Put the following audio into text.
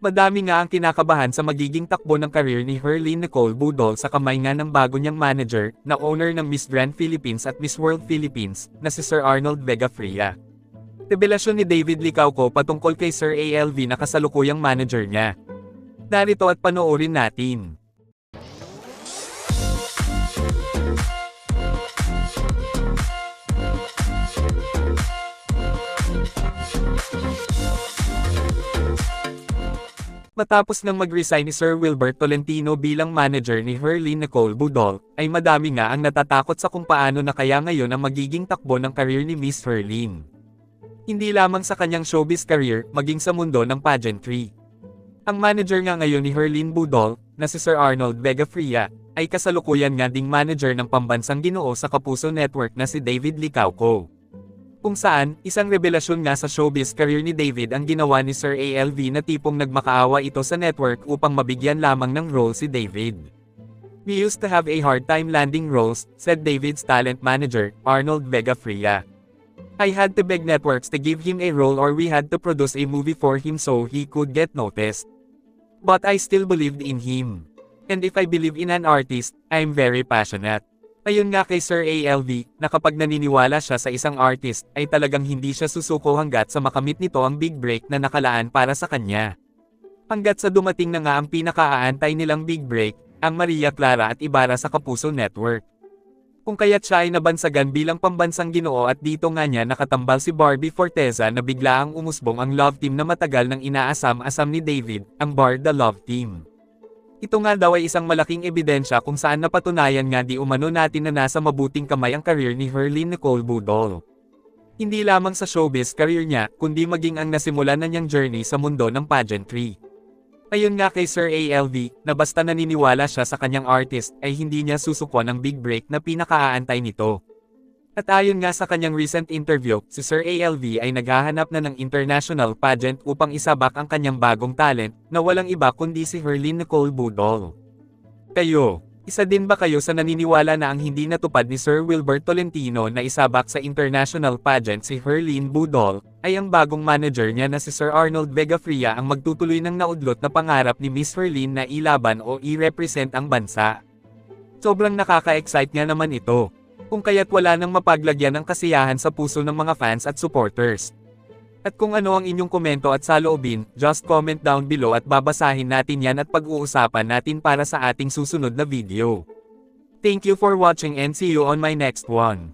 Madami nga ang kinakabahan sa magiging takbo ng career ni Herlyn Nicole Budol sa kamay nga ng bago niyang manager, na owner ng Miss Grand Philippines at Miss World Philippines, na si Sir Arnold Vega Fria. Revelasyon ni David Licauco patungkol kay Sir ALV na kasalukuyang manager niya. Narito at panoorin natin. Matapos nang mag-resign ni Sir Wilbert Tolentino bilang manager ni Herlyn Nicole Budol, ay madami nga ang natatakot sa kung paano na kaya ngayon ang magiging takbo ng career ni Miss Herlyn. Hindi lamang sa kanyang showbiz career, maging sa mundo ng pageantry. Ang manager nga ngayon ni Herlyn Budol, na si Sir Arnold Vega Fria, ay kasalukuyan nga ding manager ng pambansang ginoo sa Kapuso Network na si David Licauco. Kung saan, isang revelasyon nga sa showbiz career ni David ang ginawa ni Sir ALV na tipong nagmakaawa ito sa network upang mabigyan lamang ng role si David. "We used to have a hard time landing roles," said David's talent manager, Arnold Vega Fria. "I had to beg networks to give him a role or we had to produce a movie for him so he could get noticed. But I still believed in him. And if I believe in an artist, I'm very passionate." Ayon nga kay Sir ALV, na kapag naniniwala siya sa isang artist, ay talagang hindi siya susuko hanggat sa makamit nito ang big break na nakalaan para sa kanya. Hanggat sa dumating na nga ang pinakaaantay nilang big break, ang Maria Clara at Ibarra sa Kapuso Network. Kung kaya't siya ay nabansagan bilang pambansang ginoo at dito nga niya nakatambal si Barbie Forteza na biglaang umusbong ang love team na matagal nang inaasam-asam ni David, ang Barda Love Team. Ito nga daw ay isang malaking ebidensya kung saan napatunayan nga di umano natin na nasa mabuting kamay ang career ni Herlyn Nicole Budol. Hindi lamang sa showbiz career niya, kundi maging ang nasimulan na niyang journey sa mundo ng pageantry. Ayon nga kay Sir ALV, na basta naniniwala siya sa kanyang artist, ay hindi niya susukuan ang big break na pinakaaantay nito. At ayon nga sa kanyang recent interview, si Sir ALV ay naghahanap na ng international pageant upang isabak ang kanyang bagong talent, na walang iba kundi si Herlyn Nicole Budol. Kayo, isa din ba kayo sa naniniwala na ang hindi natupad ni Sir Wilbert Tolentino na isabak sa international pageant si Herlyn Budol, ay ang bagong manager niya na si Sir Arnold Vega Fria ang magtutuloy ng naudlot na pangarap ni Miss Herlyn na ilaban o i-represent ang bansa? Sobrang nakaka-excite nga naman ito. Kung kaya't wala nang mapaglagyan ng kasiyahan sa puso ng mga fans at supporters. At kung ano ang inyong komento at saloobin, just comment down below at babasahin natin yan at pag-uusapan natin para sa ating susunod na video. Thank you for watching and see you on my next one.